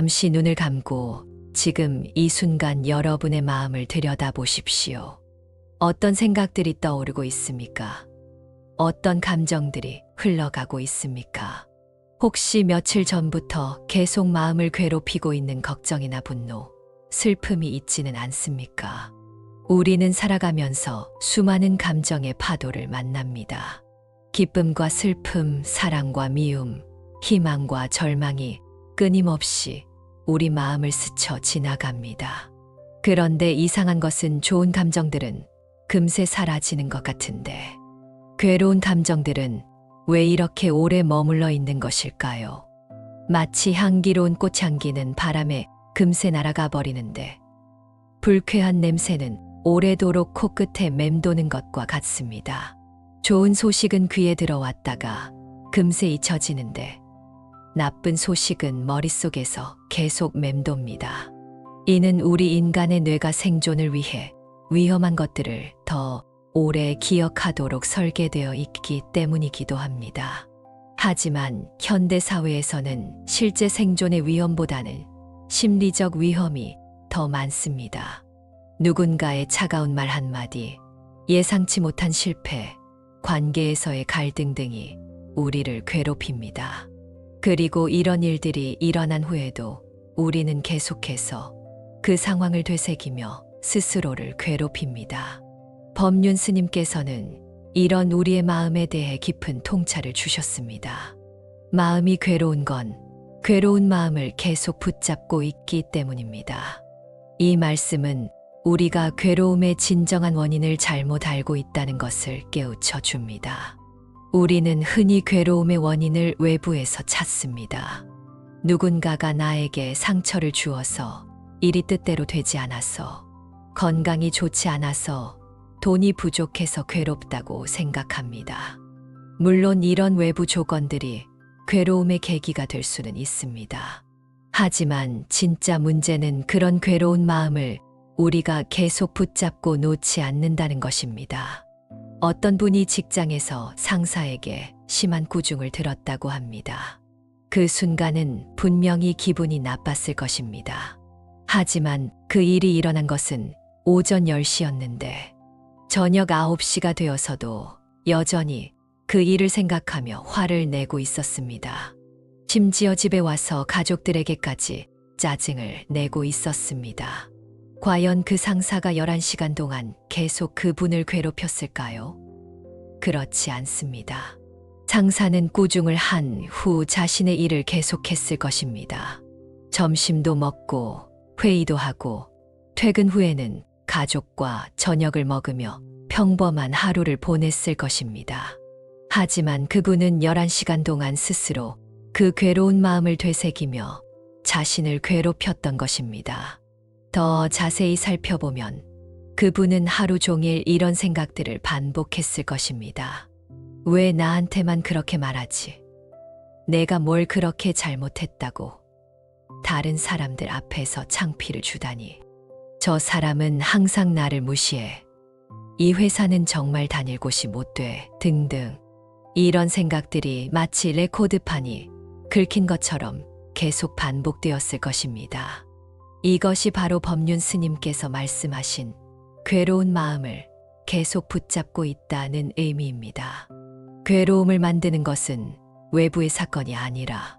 잠시 눈을 감고 지금 이 순간 여러분의 마음을 들여다보십시오. 어떤 생각들이 떠오르고 있습니까? 어떤 감정들이 흘러가고 있습니까? 혹시 며칠 전부터 계속 마음을 괴롭히고 있는 걱정이나 분노, 슬픔이 있지는 않습니까? 우리는 살아가면서 수많은 감정의 파도를 만납니다. 기쁨과 슬픔, 사랑과 미움, 희망과 절망이 끊임없이 우리 마음을 스쳐 지나갑니다. 그런데 이상한 것은 좋은 감정들은 금세 사라지는 것 같은데 괴로운 감정들은 왜 이렇게 오래 머물러 있는 것일까요? 마치 향기로운 꽃향기는 바람에 금세 날아가 버리는데 불쾌한 냄새는 오래도록 코끝에 맴도는 것과 같습니다. 좋은 소식은 귀에 들어왔다가 금세 잊혀지는데 나쁜 소식은 머릿속에서 계속 맴돕니다. 이는 우리 인간의 뇌가 생존을 위해 위험한 것들을 더 오래 기억하도록 설계되어 있기 때문이기도 합니다. 하지만 현대 사회에서는 실제 생존의 위험보다는 심리적 위험이 더 많습니다. 누군가의 차가운 말 한마디, 예상치 못한 실패, 관계에서의 갈등 등이 우리를 괴롭힙니다. 그리고 이런 일들이 일어난 후에도 우리는 계속해서 그 상황을 되새기며 스스로를 괴롭힙니다. 법륜 스님께서는 이런 우리의 마음에 대해 깊은 통찰을 주셨습니다. 마음이 괴로운 건 괴로운 마음을 계속 붙잡고 있기 때문입니다. 이 말씀은 우리가 괴로움의 진정한 원인을 잘못 알고 있다는 것을 깨우쳐 줍니다. 우리는 흔히 괴로움의 원인을 외부에서 찾습니다. 누군가가 나에게 상처를 주어서 일이 뜻대로 되지 않아서, 건강이 좋지 않아서, 돈이 부족해서 괴롭다고 생각합니다. 물론 이런 외부 조건들이 괴로움의 계기가 될 수는 있습니다. 하지만 진짜 문제는 그런 괴로운 마음을 우리가 계속 붙잡고 놓지 않는다는 것입니다. 어떤 분이 직장에서 상사에게 심한 꾸중을 들었다고 합니다. 그 순간은 분명히 기분이 나빴을 것입니다. 하지만 그 일이 일어난 것은 오전 10시였는데 저녁 9시가 되어서도 여전히 그 일을 생각하며 화를 내고 있었습니다. 심지어 집에 와서 가족들에게까지 짜증을 내고 있었습니다. 과연 그 상사가 11시간 동안 계속 그분을 괴롭혔을까요? 그렇지 않습니다. 상사는 꾸중을 한 후 자신의 일을 계속했을 것입니다. 점심도 먹고 회의도 하고 퇴근 후에는 가족과 저녁을 먹으며 평범한 하루를 보냈을 것입니다. 하지만 그분은 11시간 동안 스스로 그 괴로운 마음을 되새기며 자신을 괴롭혔던 것입니다. 더 자세히 살펴보면 그분은 하루 종일 이런 생각들을 반복했을 것입니다. 왜 나한테만 그렇게 말하지? 내가 뭘 그렇게 잘못했다고? 다른 사람들 앞에서 창피를 주다니. 저 사람은 항상 나를 무시해. 이 회사는 정말 다닐 곳이 못 돼. 등등. 이런 생각들이 마치 레코드판이 긁힌 것처럼 계속 반복되었을 것입니다. 이것이 바로 법륜 스님께서 말씀하신 괴로운 마음을 계속 붙잡고 있다는 의미입니다. 괴로움을 만드는 것은 외부의 사건이 아니라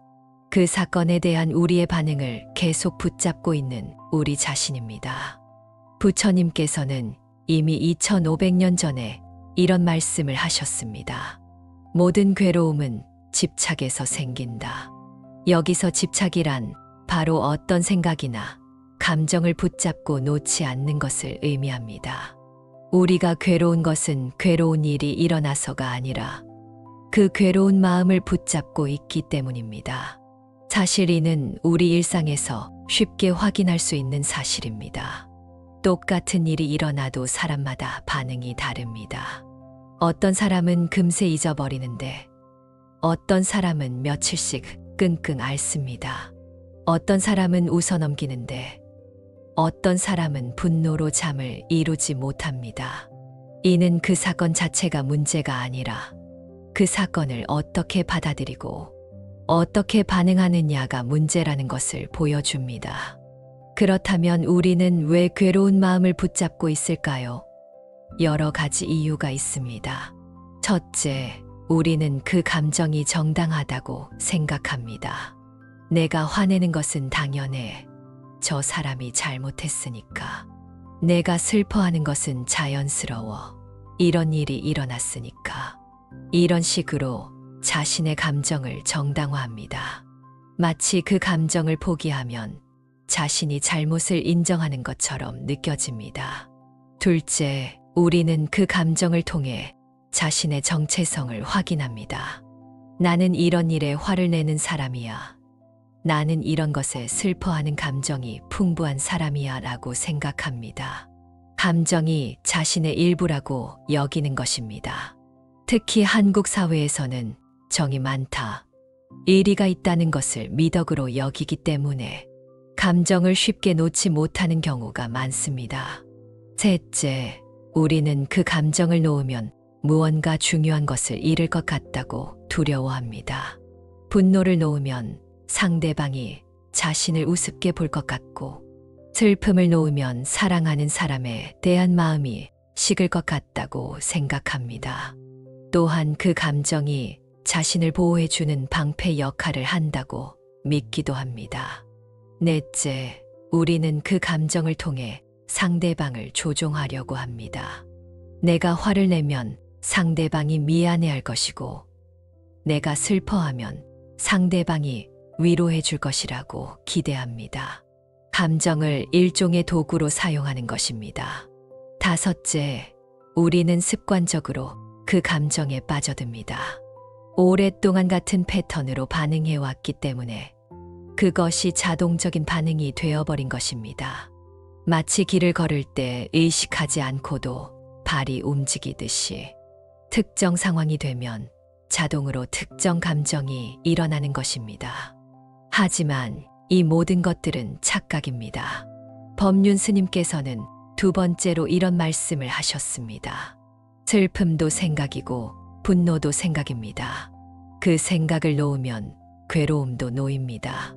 그 사건에 대한 우리의 반응을 계속 붙잡고 있는 우리 자신입니다. 부처님께서는 이미 2500년 전에 이런 말씀을 하셨습니다. 모든 괴로움은 집착에서 생긴다. 여기서 집착이란 바로 어떤 생각이나 감정을 붙잡고 놓지 않는 것을 의미합니다. 우리가 괴로운 것은 괴로운 일이 일어나서가 아니라 그 괴로운 마음을 붙잡고 있기 때문입니다. 사실 이는 우리 일상에서 쉽게 확인할 수 있는 사실입니다. 똑같은 일이 일어나도 사람마다 반응이 다릅니다. 어떤 사람은 금세 잊어버리는데 어떤 사람은 며칠씩 끙끙 앓습니다. 어떤 사람은 웃어넘기는데 어떤 사람은 분노로 잠을 이루지 못합니다. 이는 그 사건 자체가 문제가 아니라 그 사건을 어떻게 받아들이고 어떻게 반응하느냐가 문제라는 것을 보여줍니다. 그렇다면 우리는 왜 괴로운 마음을 붙잡고 있을까요? 여러 가지 이유가 있습니다. 첫째, 우리는 그 감정이 정당하다고 생각합니다. 내가 화내는 것은 당연해. 저 사람이 잘못했으니까. 내가 슬퍼하는 것은 자연스러워. 이런 일이 일어났으니까. 이런 식으로 자신의 감정을 정당화합니다. 마치 그 감정을 포기하면 자신이 잘못을 인정하는 것처럼 느껴집니다. 둘째, 우리는 그 감정을 통해 자신의 정체성을 확인합니다. 나는 이런 일에 화를 내는 사람이야. 나는 이런 것에 슬퍼하는 감정이 풍부한 사람이야 라고 생각합니다. 감정이 자신의 일부라고 여기는 것입니다. 특히 한국 사회에서는 정이 많다, 의리가 있다는 것을 미덕으로 여기기 때문에 감정을 쉽게 놓지 못하는 경우가 많습니다. 셋째, 우리는 그 감정을 놓으면 무언가 중요한 것을 잃을 것 같다고 두려워합니다. 분노를 놓으면 상대방이 자신을 우습게 볼 것 같고, 슬픔을 놓으면 사랑하는 사람에 대한 마음이 식을 것 같다고 생각합니다. 또한 그 감정이 자신을 보호해주는 방패 역할을 한다고 믿기도 합니다. 넷째, 우리는 그 감정을 통해 상대방을 조종하려고 합니다. 내가 화를 내면 상대방이 미안해할 것이고, 내가 슬퍼하면 상대방이 위로해 줄 것이라고 기대합니다. 감정을 일종의 도구로 사용하는 것입니다. 다섯째, 우리는 습관적으로 그 감정에 빠져듭니다. 오랫동안 같은 패턴으로 반응해 왔기 때문에 그것이 자동적인 반응이 되어버린 것입니다. 마치 길을 걸을 때 의식하지 않고도 발이 움직이듯이 특정 상황이 되면 자동으로 특정 감정이 일어나는 것입니다. 하지만 이 모든 것들은 착각입니다. 법륜 스님께서는 두 번째로 이런 말씀을 하셨습니다. 슬픔도 생각이고 분노도 생각입니다. 그 생각을 놓으면 괴로움도 놓입니다.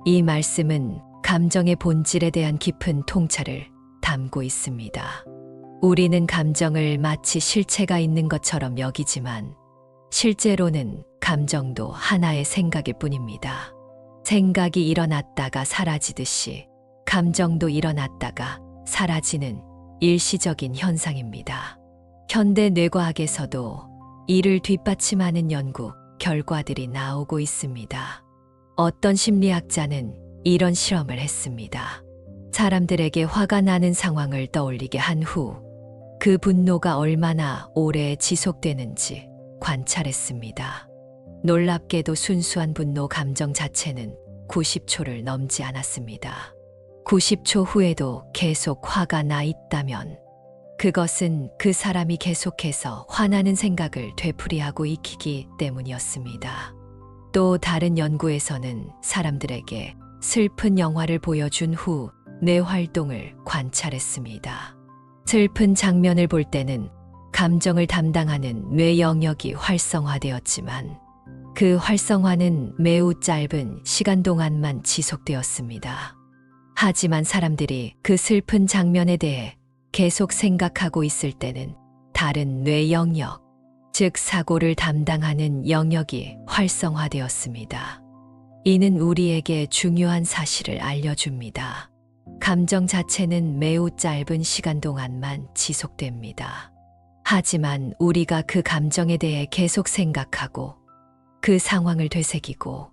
이 말씀은 감정의 본질에 대한 깊은 통찰을 담고 있습니다. 우리는 감정을 마치 실체가 있는 것처럼 여기지만 실제로는 감정도 하나의 생각일 뿐입니다. 생각이 일어났다가 사라지듯이 감정도 일어났다가 사라지는 일시적인 현상입니다. 현대 뇌과학에서도 이를 뒷받침하는 연구 결과들이 나오고 있습니다. 어떤 심리학자는 이런 실험을 했습니다. 사람들에게 화가 나는 상황을 떠올리게 한 후 그 분노가 얼마나 오래 지속되는지 관찰했습니다. 놀랍게도 순수한 분노 감정 자체는 90초를 넘지 않았습니다. 90초 후에도 계속 화가 나 있다면 그것은 그 사람이 계속해서 화나는 생각을 되풀이하고 있기 때문이었습니다. 또 다른 연구에서는 사람들에게 슬픈 영화를 보여준 후 뇌 활동을 관찰했습니다. 슬픈 장면을 볼 때는 감정을 담당하는 뇌 영역이 활성화되었지만 그 활성화는 매우 짧은 시간 동안만 지속되었습니다. 하지만 사람들이 그 슬픈 장면에 대해 계속 생각하고 있을 때는 다른 뇌 영역, 즉 사고를 담당하는 영역이 활성화되었습니다. 이는 우리에게 중요한 사실을 알려줍니다. 감정 자체는 매우 짧은 시간 동안만 지속됩니다. 하지만 우리가 그 감정에 대해 계속 생각하고 그 상황을 되새기고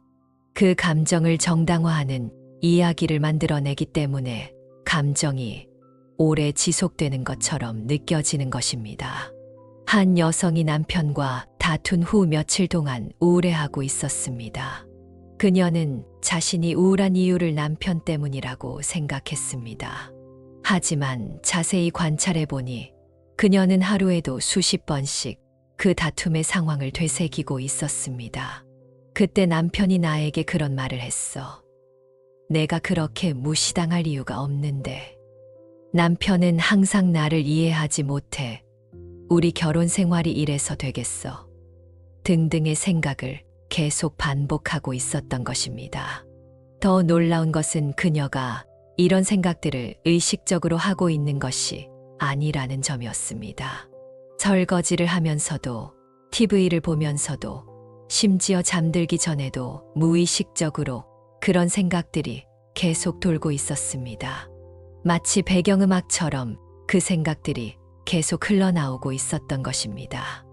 그 감정을 정당화하는 이야기를 만들어내기 때문에 감정이 오래 지속되는 것처럼 느껴지는 것입니다. 한 여성이 남편과 다툰 후 며칠 동안 우울해하고 있었습니다. 그녀는 자신이 우울한 이유를 남편 때문이라고 생각했습니다. 하지만 자세히 관찰해보니 그녀는 하루에도 수십 번씩 그 다툼의 상황을 되새기고 있었습니다. 그때 남편이 나에게 그런 말을 했어. 내가 그렇게 무시당할 이유가 없는데. 남편은 항상 나를 이해하지 못해. 우리 결혼 생활이 이래서 되겠어. 등등의 생각을 계속 반복하고 있었던 것입니다. 더 놀라운 것은 그녀가 이런 생각들을 의식적으로 하고 있는 것이 아니라는 점이었습니다. 설거지를 하면서도, TV를 보면서도, 심지어 잠들기 전에도 무의식적으로 그런 생각들이 계속 돌고 있었습니다. 마치 배경음악처럼 그 생각들이 계속 흘러나오고 있었던 것입니다.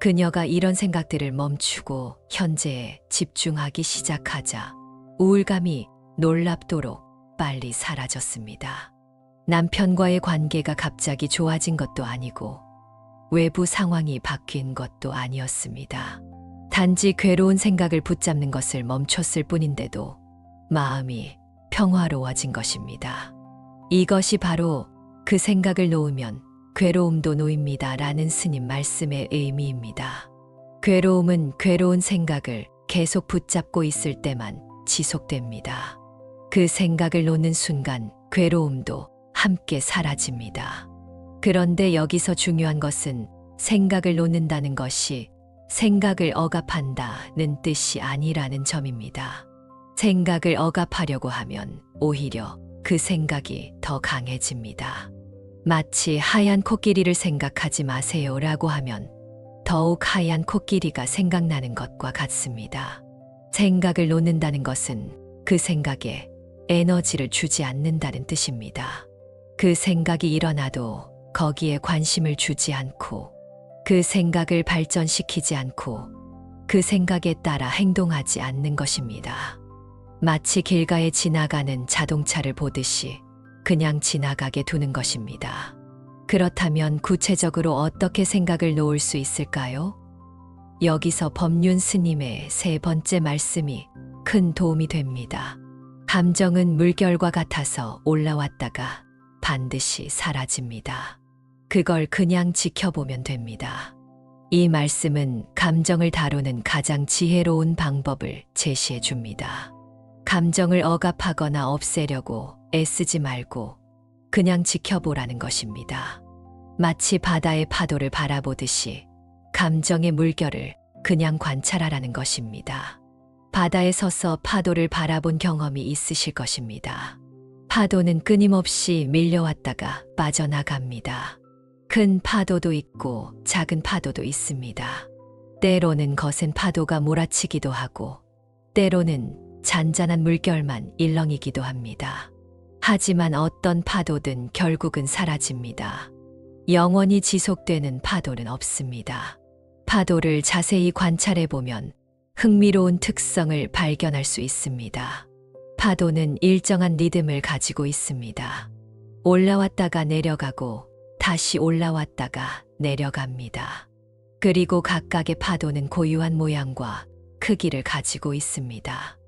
그녀가 이런 생각들을 멈추고 현재에 집중하기 시작하자 우울감이 놀랍도록 빨리 사라졌습니다. 남편과의 관계가 갑자기 좋아진 것도 아니고 외부 상황이 바뀐 것도 아니었습니다. 단지 괴로운 생각을 붙잡는 것을 멈췄을 뿐인데도 마음이 평화로워진 것입니다. 이것이 바로 그 생각을 놓으면 괴로움도 놓입니다 라는 스님 말씀의 의미입니다. 괴로움은 괴로운 생각을 계속 붙잡고 있을 때만 지속됩니다. 그 생각을 놓는 순간 괴로움도 함께 사라집니다. 그런데 여기서 중요한 것은 생각을 놓는다는 것이 생각을 억압한다는 뜻이 아니라는 점입니다. 생각을 억압하려고 하면 오히려 그 생각이 더 강해집니다. 마치 하얀 코끼리를 생각하지 마세요라고 하면 더욱 하얀 코끼리가 생각나는 것과 같습니다. 생각을 놓는다는 것은 그 생각에 에너지를 주지 않는다는 뜻입니다. 그 생각이 일어나도 거기에 관심을 주지 않고 그 생각을 발전시키지 않고 그 생각에 따라 행동하지 않는 것입니다. 마치 길가에 지나가는 자동차를 보듯이 그냥 지나가게 두는 것입니다. 그렇다면 구체적으로 어떻게 생각을 놓을 수 있을까요? 여기서 법륜 스님의 세 번째 말씀이 큰 도움이 됩니다. 감정은 물결과 같아서 올라왔다가 반드시 사라집니다. 그걸 그냥 지켜보면 됩니다. 이 말씀은 감정을 다루는 가장 지혜로운 방법을 제시해 줍니다. 감정을 억압하거나 없애려고 애쓰지 말고 그냥 지켜보라는 것입니다. 마치 바다의 파도를 바라보듯이 감정의 물결을 그냥 관찰하라는 것입니다. 바다에 서서 파도를 바라본 경험이 있으실 것입니다. 파도는 끊임없이 밀려왔다가 빠져나갑니다. 큰 파도도 있고 작은 파도도 있습니다. 때로는 거센 파도가 몰아치기도 하고 때로는 잔잔한 물결만 일렁이기도 합니다. 하지만 어떤 파도든 결국은 사라집니다. 영원히 지속되는 파도는 없습니다. 파도를 자세히 관찰해 보면 흥미로운 특성을 발견할 수 있습니다. 파도는 일정한 리듬을 가지고 있습니다. 올라왔다가 내려가고 다시 올라왔다가 내려갑니다. 그리고 각각의 파도는 고유한 모양과 크기를 가지고 있습니다.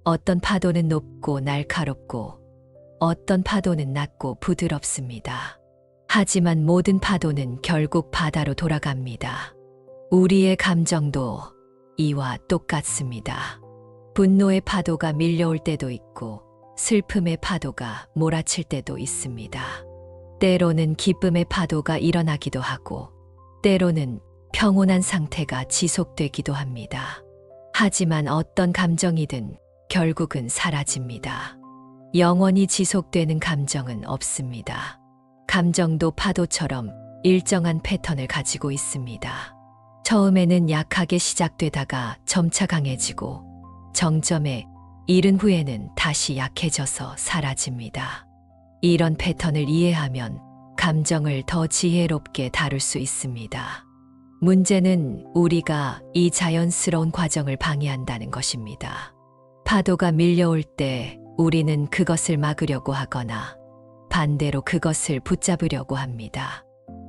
어떤 파도는 높고 날카롭고 어떤 파도는 낮고 부드럽습니다. 하지만 모든 파도는 결국 바다로 돌아갑니다. 우리의 감정도 이와 똑같습니다. 분노의 파도가 밀려올 때도 있고 슬픔의 파도가 몰아칠 때도 있습니다. 때로는 기쁨의 파도가 일어나기도 하고 때로는 평온한 상태가 지속되기도 합니다. 하지만 어떤 감정이든 결국은 사라집니다. 영원히 지속되는 감정은 없습니다. 감정도 파도처럼 일정한 패턴을 가지고 있습니다. 처음에는 약하게 시작되다가 점차 강해지고 정점에 이른 후에는 다시 약해져서 사라집니다. 이런 패턴을 이해하면 감정을 더 지혜롭게 다룰 수 있습니다. 문제는 우리가 이 자연스러운 과정을 방해한다는 것입니다. 파도가 밀려올 때 우리는 그것을 막으려고 하거나 반대로 그것을 붙잡으려고 합니다.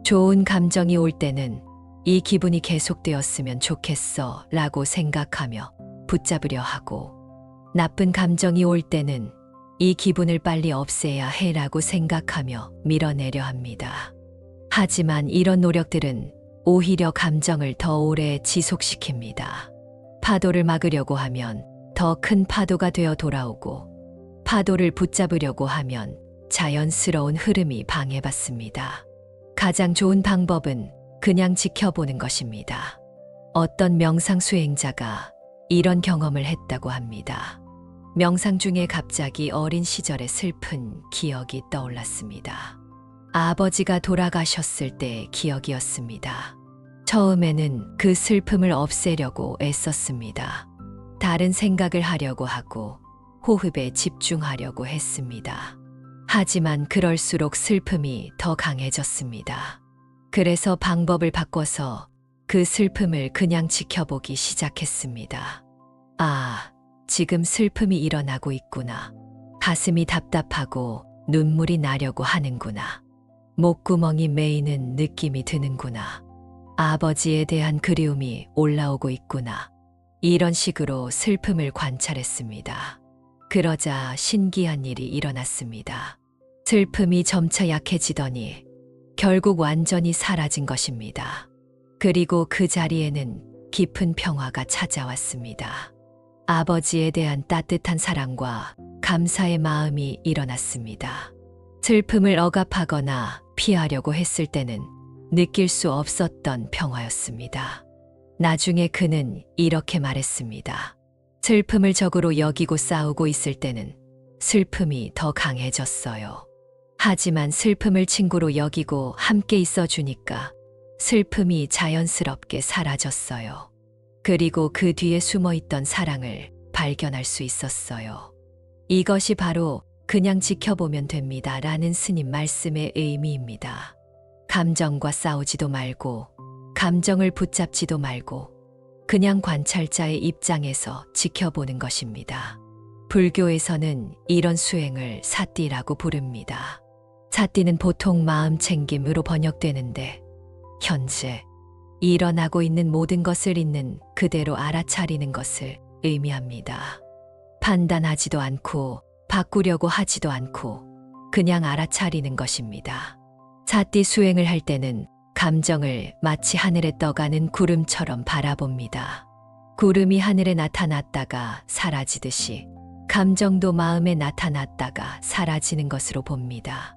좋은 감정이 올 때는 이 기분이 계속되었으면 좋겠어 라고 생각하며 붙잡으려 하고 나쁜 감정이 올 때는 이 기분을 빨리 없애야 해라고 생각하며 밀어내려 합니다. 하지만 이런 노력들은 오히려 감정을 더 오래 지속시킵니다. 파도를 막으려고 하면 더 큰 파도가 되어 돌아오고 파도를 붙잡으려고 하면 자연스러운 흐름이 방해받습니다. 가장 좋은 방법은 그냥 지켜보는 것입니다. 어떤 명상 수행자가 이런 경험을 했다고 합니다. 명상 중에 갑자기 어린 시절의 슬픈 기억이 떠올랐습니다. 아버지가 돌아가셨을 때의 기억이었습니다. 처음에는 그 슬픔을 없애려고 애썼습니다. 다른 생각을 하려고 하고 호흡에 집중하려고 했습니다. 하지만 그럴수록 슬픔이 더 강해졌습니다. 그래서 방법을 바꿔서 그 슬픔을 그냥 지켜보기 시작했습니다. 아, 지금 슬픔이 일어나고 있구나. 가슴이 답답하고 눈물이 나려고 하는구나. 목구멍이 메이는 느낌이 드는구나. 아버지에 대한 그리움이 올라오고 있구나. 이런 식으로 슬픔을 관찰했습니다. 그러자 신기한 일이 일어났습니다. 슬픔이 점차 약해지더니 결국 완전히 사라진 것입니다. 그리고 그 자리에는 깊은 평화가 찾아왔습니다. 아버지에 대한 따뜻한 사랑과 감사의 마음이 일어났습니다. 슬픔을 억압하거나 피하려고 했을 때는 느낄 수 없었던 평화였습니다. 나중에 그는 이렇게 말했습니다. 슬픔을 적으로 여기고 싸우고 있을 때는 슬픔이 더 강해졌어요. 하지만 슬픔을 친구로 여기고 함께 있어 주니까 슬픔이 자연스럽게 사라졌어요. 그리고 그 뒤에 숨어 있던 사랑을 발견할 수 있었어요. 이것이 바로 그냥 지켜보면 됩니다. 라는 스님 말씀의 의미입니다. 감정과 싸우지도 말고, 감정을 붙잡지도 말고, 그냥 관찰자의 입장에서 지켜보는 것입니다. 불교에서는 이런 수행을 사띠라고 부릅니다. 사띠는 보통 마음 챙김으로 번역되는데, 현재 일어나고 있는 모든 것을 있는 그대로 알아차리는 것을 의미합니다. 판단하지도 않고 바꾸려고 하지도 않고 그냥 알아차리는 것입니다. 사띠 수행을 할 때는 감정을 마치 하늘에 떠가는 구름처럼 바라봅니다. 구름이 하늘에 나타났다가 사라지듯이 감정도 마음에 나타났다가 사라지는 것으로 봅니다.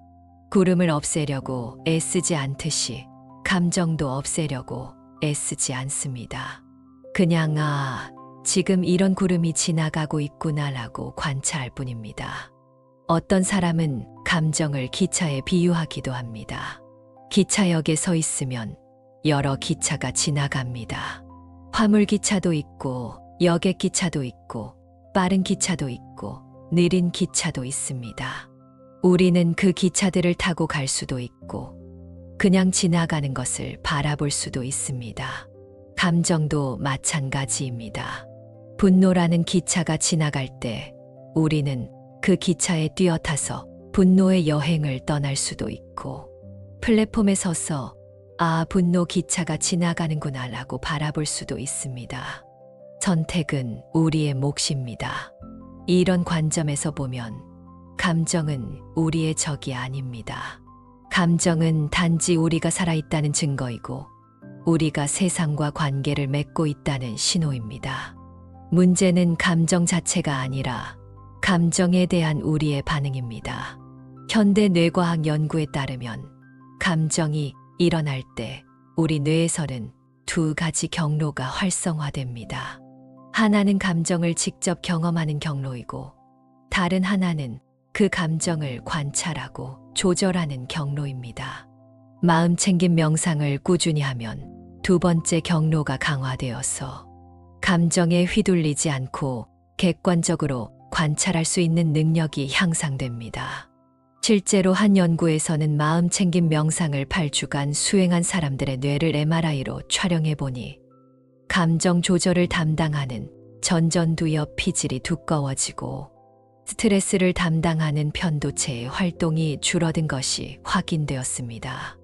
구름을 없애려고 애쓰지 않듯이 감정도 없애려고 애쓰지 않습니다. 그냥 지금 이런 구름이 지나가고 있구나라고 관찰할 뿐입니다. 어떤 사람은 감정을 기차에 비유하기도 합니다. 기차역에 서 있으면 여러 기차가 지나갑니다. 화물기차도 있고 여객기차도 있고 빠른 기차도 있고 느린 기차도 있습니다. 우리는 그 기차들을 타고 갈 수도 있고 그냥 지나가는 것을 바라볼 수도 있습니다. 감정도 마찬가지입니다. 분노라는 기차가 지나갈 때 우리는 그 기차에 뛰어타서 분노의 여행을 떠날 수도 있고 플랫폼에 서서 분노 기차가 지나가는구나 라고 바라볼 수도 있습니다. 선택은 우리의 몫입니다. 이런 관점에서 보면 감정은 우리의 적이 아닙니다. 감정은 단지 우리가 살아있다는 증거이고 우리가 세상과 관계를 맺고 있다는 신호입니다. 문제는 감정 자체가 아니라 감정에 대한 우리의 반응입니다. 현대 뇌과학 연구에 따르면 감정이 일어날 때 우리 뇌에서는 두 가지 경로가 활성화됩니다. 하나는 감정을 직접 경험하는 경로이고 다른 하나는 그 감정을 관찰하고 조절하는 경로입니다. 마음 챙김 명상을 꾸준히 하면 두 번째 경로가 강화되어서 감정에 휘둘리지 않고 객관적으로 관찰할 수 있는 능력이 향상됩니다. 실제로 한 연구에서는 마음 챙김 명상을 8주간 수행한 사람들의 뇌를 MRI로 촬영해 보니 감정 조절을 담당하는 전전두 옆 피질이 두꺼워지고 스트레스를 담당하는 편도체의 활동이 줄어든 것이 확인되었습니다.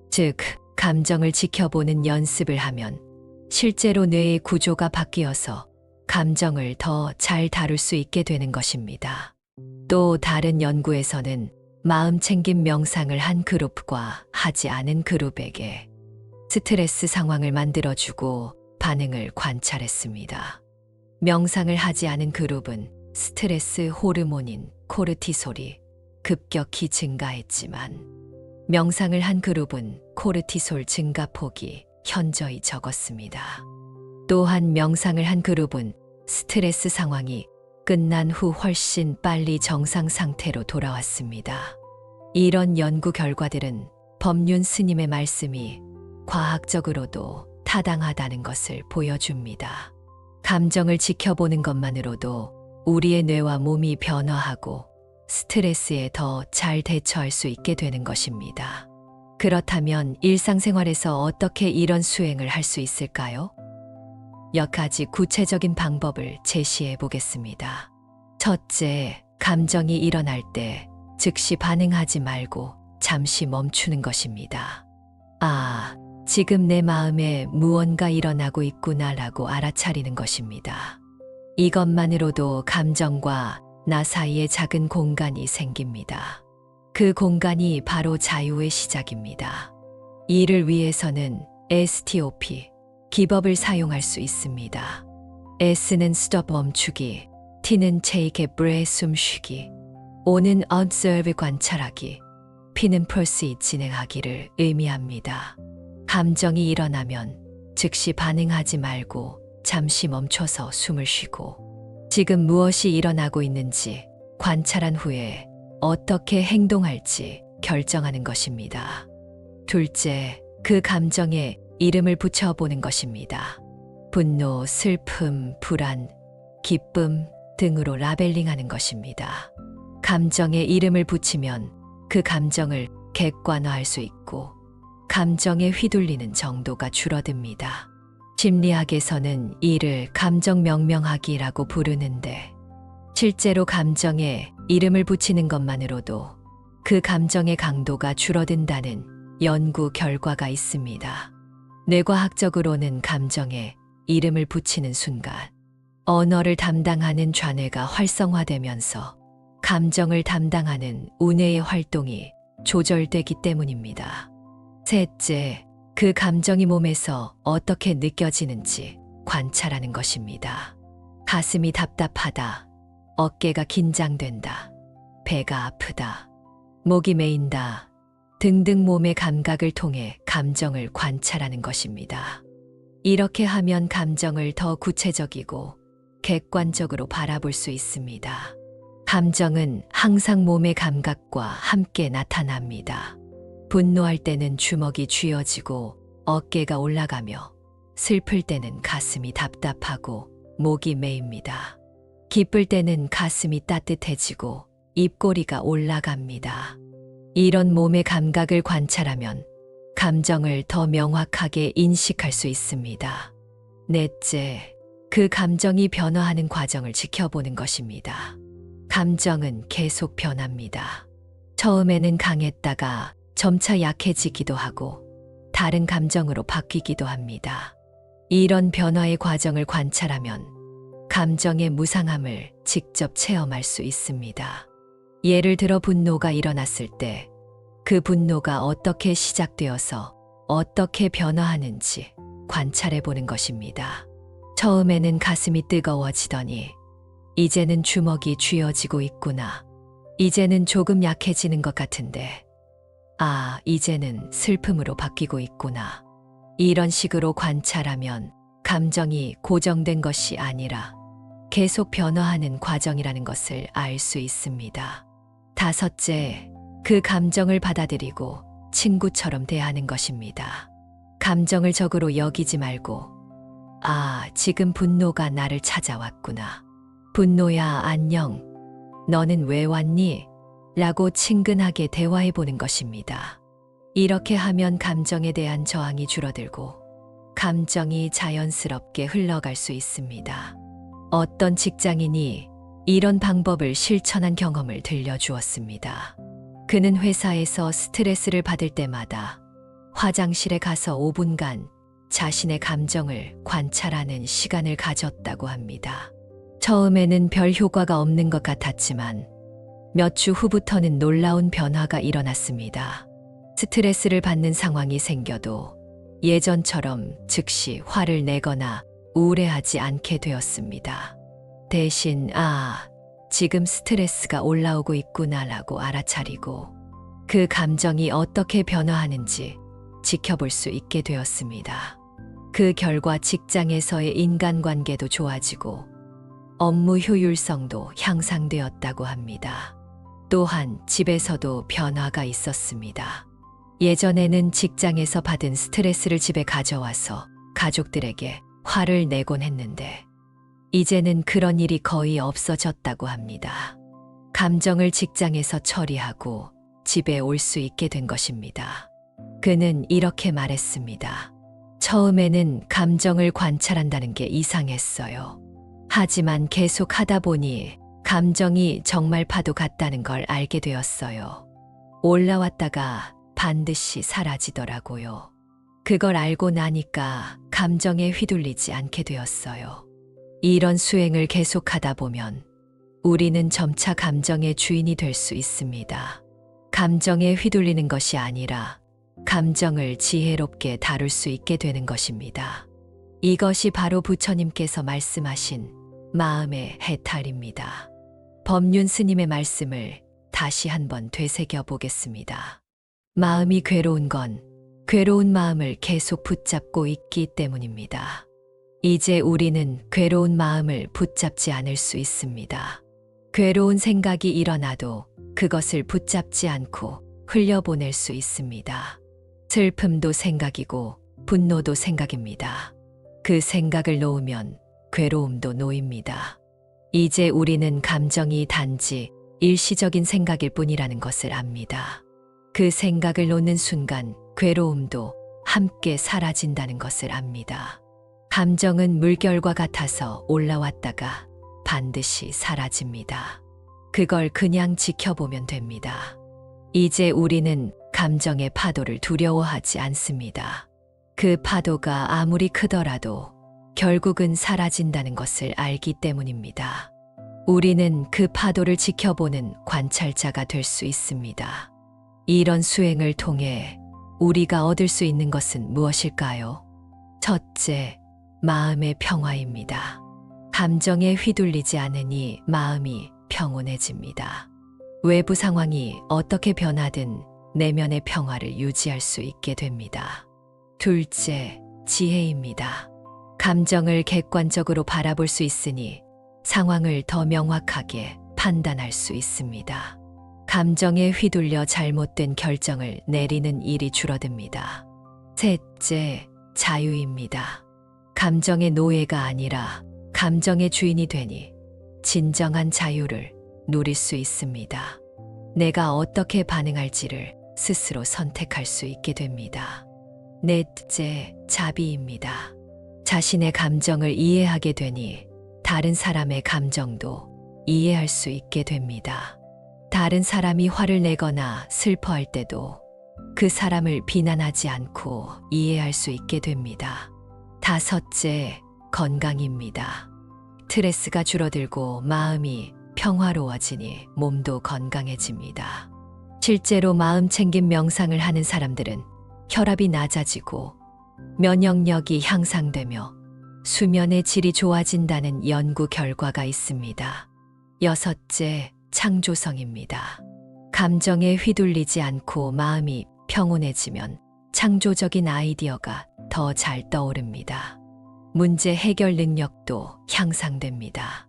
즉, 감정을 지켜보는 연습을 하면 실제로 뇌의 구조가 바뀌어서 감정을 더 잘 다룰 수 있게 되는 것입니다. 또 다른 연구에서는 마음 챙김 명상을 한 그룹과 하지 않은 그룹에게 스트레스 상황을 만들어주고 반응을 관찰했습니다. 명상을 하지 않은 그룹은 스트레스 호르몬인 코르티솔이 급격히 증가했지만 명상을 한 그룹은 코르티솔 증가폭이 현저히 적었습니다. 또한 명상을 한 그룹은 스트레스 상황이 끝난 후 훨씬 빨리 정상 상태로 돌아왔습니다. 이런 연구 결과들은 법륜 스님의 말씀이 과학적으로도 타당하다는 것을 보여줍니다. 감정을 지켜보는 것만으로도 우리의 뇌와 몸이 변화하고 스트레스에 더 잘 대처할 수 있게 되는 것입니다. 그렇다면 일상생활에서 어떻게 이런 수행을 할 수 있을까요? 몇 가지 구체적인 방법을 제시해 보겠습니다. 첫째, 감정이 일어날 때 즉시 반응하지 말고 잠시 멈추는 것입니다. 아, 지금 내 마음에 무언가 일어나고 있구나라고 알아차리는 것입니다. 이것만으로도 감정과 나 사이에 작은 공간이 생깁니다. 그 공간이 바로 자유의 시작입니다. 이를 위해서는 STOP, 기법을 사용할 수 있습니다. S는 stop 멈추기, T는 take a breath 숨쉬기, O는 observe 관찰하기, P는 proceed 진행하기를 의미합니다. 감정이 일어나면 즉시 반응하지 말고 잠시 멈춰서 숨을 쉬고 지금 무엇이 일어나고 있는지 관찰한 후에 어떻게 행동할지 결정하는 것입니다. 둘째, 그 감정에 이름을 붙여보는 것입니다. 분노, 슬픔, 불안, 기쁨 등으로 라벨링하는 것입니다. 감정에 이름을 붙이면 그 감정을 객관화할 수 있고 감정에 휘둘리는 정도가 줄어듭니다. 심리학에서는 이를 감정 명명하기라고 부르는데 실제로 감정에 이름을 붙이는 것만으로도 그 감정의 강도가 줄어든다는 연구 결과가 있습니다. 뇌과학적으로는 감정에 이름을 붙이는 순간 언어를 담당하는 좌뇌가 활성화되면서 감정을 담당하는 우뇌의 활동이 조절되기 때문입니다. 셋째, 그 감정이 몸에서 어떻게 느껴지는지 관찰하는 것입니다. 가슴이 답답하다, 어깨가 긴장된다, 배가 아프다, 목이 메인다 등등 몸의 감각을 통해 감정을 관찰하는 것입니다. 이렇게 하면 감정을 더 구체적이고 객관적으로 바라볼 수 있습니다. 감정은 항상 몸의 감각과 함께 나타납니다. 분노할 때는 주먹이 쥐어지고 어깨가 올라가며 슬플 때는 가슴이 답답하고 목이 메입니다. 기쁠 때는 가슴이 따뜻해지고 입꼬리가 올라갑니다. 이런 몸의 감각을 관찰하면 감정을 더 명확하게 인식할 수 있습니다. 넷째, 그 감정이 변화하는 과정을 지켜보는 것입니다. 감정은 계속 변합니다. 처음에는 강했다가 점차 약해지기도 하고 다른 감정으로 바뀌기도 합니다. 이런 변화의 과정을 관찰하면 감정의 무상함을 직접 체험할 수 있습니다. 예를 들어 분노가 일어났을 때 그 분노가 어떻게 시작되어서 어떻게 변화하는지 관찰해 보는 것입니다. 처음에는 가슴이 뜨거워지더니 이제는 주먹이 쥐어지고 있구나. 이제는 조금 약해지는 것 같은데 아, 이제는 슬픔으로 바뀌고 있구나. 이런 식으로 관찰하면 감정이 고정된 것이 아니라 계속 변화하는 과정이라는 것을 알 수 있습니다. 다섯째, 그 감정을 받아들이고 친구처럼 대하는 것입니다. 감정을 적으로 여기지 말고 아, 지금 분노가 나를 찾아왔구나. 분노야, 안녕. 너는 왜 왔니? 라고 친근하게 대화해 보는 것입니다. 이렇게 하면 감정에 대한 저항이 줄어들고 감정이 자연스럽게 흘러갈 수 있습니다. 어떤 직장인이 이런 방법을 실천한 경험을 들려주었습니다. 그는 회사에서 스트레스를 받을 때마다 화장실에 가서 5분간 자신의 감정을 관찰하는 시간을 가졌다고 합니다. 처음에는 별 효과가 없는 것 같았지만 몇 주 후부터는 놀라운 변화가 일어났습니다. 스트레스를 받는 상황이 생겨도 예전처럼 즉시 화를 내거나 우울해하지 않게 되었습니다. 대신 지금 스트레스가 올라오고 있구나라고 알아차리고 그 감정이 어떻게 변화하는지 지켜볼 수 있게 되었습니다. 그 결과 직장에서의 인간관계도 좋아지고 업무 효율성도 향상되었다고 합니다. 또한 집에서도 변화가 있었습니다. 예전에는 직장에서 받은 스트레스를 집에 가져와서 가족들에게 화를 내곤 했는데 이제는 그런 일이 거의 없어졌다고 합니다. 감정을 직장에서 처리하고 집에 올 수 있게 된 것입니다. 그는 이렇게 말했습니다. 처음에는 감정을 관찰한다는 게 이상했어요. 하지만 계속 하다 보니 감정이 정말 파도 같다는 걸 알게 되었어요. 올라왔다가 반드시 사라지더라고요. 그걸 알고 나니까 감정에 휘둘리지 않게 되었어요. 이런 수행을 계속하다 보면 우리는 점차 감정의 주인이 될 수 있습니다. 감정에 휘둘리는 것이 아니라 감정을 지혜롭게 다룰 수 있게 되는 것입니다. 이것이 바로 부처님께서 말씀하신 마음의 해탈입니다. 법륜 스님의 말씀을 다시 한번 되새겨 보겠습니다. 마음이 괴로운 건 괴로운 마음을 계속 붙잡고 있기 때문입니다. 이제 우리는 괴로운 마음을 붙잡지 않을 수 있습니다. 괴로운 생각이 일어나도 그것을 붙잡지 않고 흘려보낼 수 있습니다. 슬픔도 생각이고 분노도 생각입니다. 그 생각을 놓으면 괴로움도 놓입니다. 이제 우리는 감정이 단지 일시적인 생각일 뿐이라는 것을 압니다. 그 생각을 놓는 순간 괴로움도 함께 사라진다는 것을 압니다. 감정은 물결과 같아서 올라왔다가 반드시 사라집니다. 그걸 그냥 지켜보면 됩니다. 이제 우리는 감정의 파도를 두려워하지 않습니다. 그 파도가 아무리 크더라도 결국은 사라진다는 것을 알기 때문입니다. 우리는 그 파도를 지켜보는 관찰자가 될 수 있습니다. 이런 수행을 통해 우리가 얻을 수 있는 것은 무엇일까요? 첫째, 마음의 평화입니다. 감정에 휘둘리지 않으니 마음이 평온해집니다. 외부 상황이 어떻게 변하든 내면의 평화를 유지할 수 있게 됩니다. 둘째, 지혜입니다. 감정을 객관적으로 바라볼 수 있으니 상황을 더 명확하게 판단할 수 있습니다. 감정에 휘둘려 잘못된 결정을 내리는 일이 줄어듭니다. 셋째, 자유입니다. 감정의 노예가 아니라 감정의 주인이 되니 진정한 자유를 누릴 수 있습니다. 내가 어떻게 반응할지를 스스로 선택할 수 있게 됩니다. 넷째, 자비입니다. 자신의 감정을 이해하게 되니 다른 사람의 감정도 이해할 수 있게 됩니다. 다른 사람이 화를 내거나 슬퍼할 때도 그 사람을 비난하지 않고 이해할 수 있게 됩니다. 다섯째, 건강입니다. 스트레스가 줄어들고 마음이 평화로워지니 몸도 건강해집니다. 실제로 마음 챙김 명상을 하는 사람들은 혈압이 낮아지고 면역력이 향상되며 수면의 질이 좋아진다는 연구 결과가 있습니다. 여섯째, 창조성입니다. 감정에 휘둘리지 않고 마음이 평온해지면 창조적인 아이디어가 더 잘 떠오릅니다. 문제 해결 능력도 향상됩니다.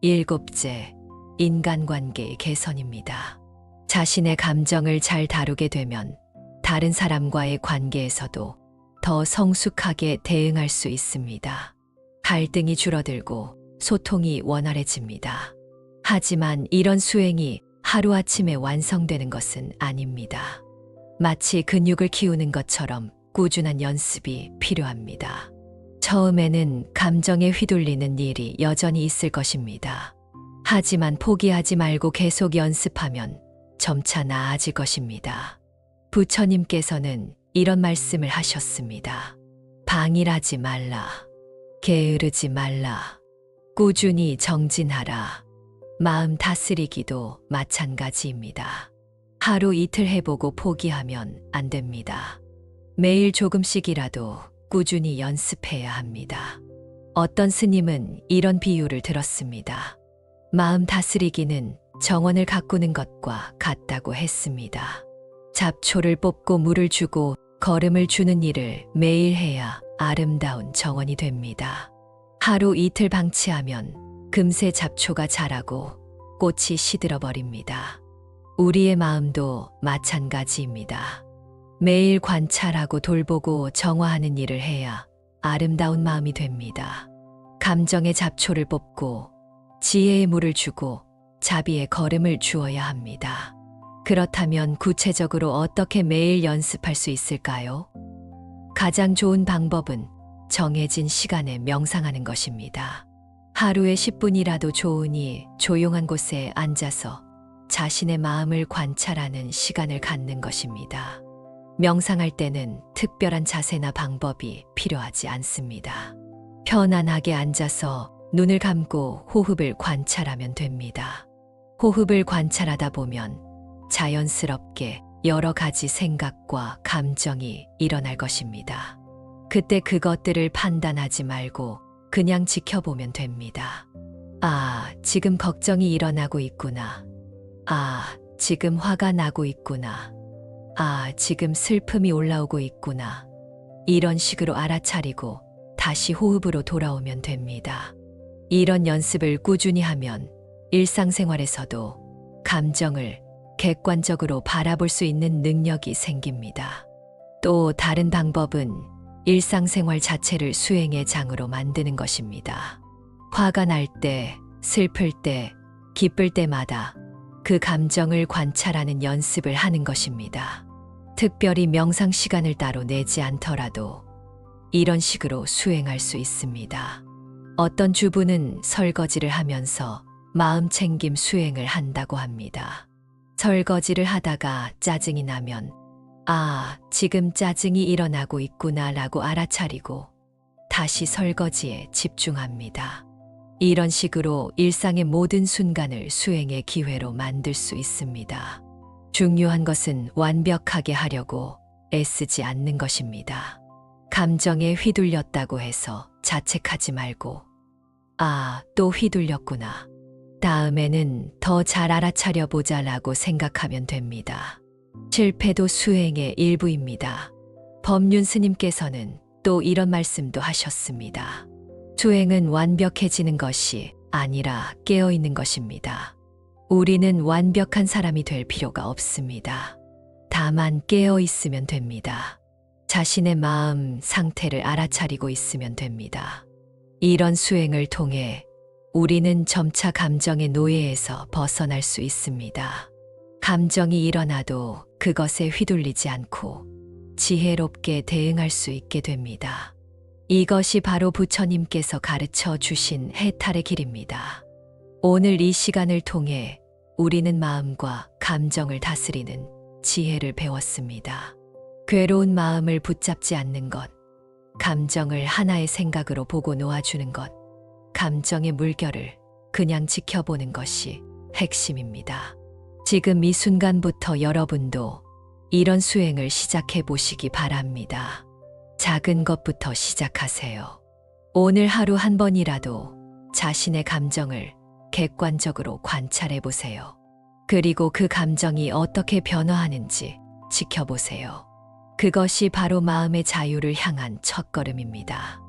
일곱째, 인간관계의 개선입니다. 자신의 감정을 잘 다루게 되면 다른 사람과의 관계에서도 더 성숙하게 대응할 수 있습니다. 갈등이 줄어들고 소통이 원활해집니다. 하지만 이런 수행이 하루아침에 완성되는 것은 아닙니다. 마치 근육을 키우는 것처럼 꾸준한 연습이 필요합니다. 처음에는 감정에 휘둘리는 일이 여전히 있을 것입니다. 하지만 포기하지 말고 계속 연습하면 점차 나아질 것입니다. 부처님께서는 이런 말씀을 하셨습니다. 방일하지 말라. 게으르지 말라. 꾸준히 정진하라. 마음 다스리기도 마찬가지입니다. 하루 이틀 해보고 포기하면 안 됩니다. 매일 조금씩이라도 꾸준히 연습해야 합니다. 어떤 스님은 이런 비유를 들었습니다. 마음 다스리기는 정원을 가꾸는 것과 같다고 했습니다. 잡초를 뽑고 물을 주고 거름을 주는 일을 매일 해야 아름다운 정원이 됩니다. 하루 이틀 방치하면 금세 잡초가 자라고 꽃이 시들어 버립니다. 우리의 마음도 마찬가지입니다. 매일 관찰하고 돌보고 정화하는 일을 해야 아름다운 마음이 됩니다. 감정의 잡초를 뽑고 지혜의 물을 주고 자비의 걸음을 주어야 합니다. 그렇다면 구체적으로 어떻게 매일 연습할 수 있을까요? 가장 좋은 방법은 정해진 시간에 명상하는 것입니다. 하루에 10분이라도 좋으니 조용한 곳에 앉아서 자신의 마음을 관찰하는 시간을 갖는 것입니다. 명상할 때는 특별한 자세나 방법이 필요하지 않습니다. 편안하게 앉아서 눈을 감고 호흡을 관찰하면 됩니다. 호흡을 관찰하다 보면 자연스럽게 여러 가지 생각과 감정이 일어날 것입니다. 그때 그것들을 판단하지 말고 그냥 지켜보면 됩니다. 아, 지금 걱정이 일어나고 있구나. 아, 지금 화가 나고 있구나. 아, 지금 슬픔이 올라오고 있구나. 이런 식으로 알아차리고 다시 호흡으로 돌아오면 됩니다. 이런 연습을 꾸준히 하면 일상생활에서도 감정을 객관적으로 바라볼 수 있는 능력이 생깁니다. 또 다른 방법은 일상생활 자체를 수행의 장으로 만드는 것입니다. 화가 날 때, 슬플 때, 기쁠 때마다 그 감정을 관찰하는 연습을 하는 것입니다. 특별히 명상 시간을 따로 내지 않더라도 이런 식으로 수행할 수 있습니다. 어떤 주부는 설거지를 하면서 마음 챙김 수행을 한다고 합니다. 설거지를 하다가 짜증이 나면 아, 지금 짜증이 일어나고 있구나 라고 알아차리고 다시 설거지에 집중합니다. 이런 식으로 일상의 모든 순간을 수행의 기회로 만들 수 있습니다. 중요한 것은 완벽하게 하려고 애쓰지 않는 것입니다. 감정에 휘둘렸다고 해서 자책하지 말고 아, 또 휘둘렸구나. 다음에는 더 잘 알아차려 보자라고 생각하면 됩니다. 실패도 수행의 일부입니다. 법륜 스님께서는 또 이런 말씀도 하셨습니다. 수행은 완벽해지는 것이 아니라 깨어있는 것입니다. 우리는 완벽한 사람이 될 필요가 없습니다. 다만 깨어있으면 됩니다. 자신의 마음 상태를 알아차리고 있으면 됩니다. 이런 수행을 통해 우리는 점차 감정의 노예에서 벗어날 수 있습니다. 감정이 일어나도 그것에 휘둘리지 않고 지혜롭게 대응할 수 있게 됩니다. 이것이 바로 부처님께서 가르쳐 주신 해탈의 길입니다. 오늘 이 시간을 통해 우리는 마음과 감정을 다스리는 지혜를 배웠습니다. 괴로운 마음을 붙잡지 않는 것, 감정을 하나의 생각으로 보고 놓아주는 것, 감정의 물결을 그냥 지켜보는 것이 핵심입니다. 지금 이 순간부터 여러분도 이런 수행을 시작해 보시기 바랍니다. 작은 것부터 시작하세요. 오늘 하루 한 번이라도 자신의 감정을 객관적으로 관찰해 보세요. 그리고 그 감정이 어떻게 변화하는지 지켜보세요. 그것이 바로 마음의 자유를 향한 첫걸음입니다.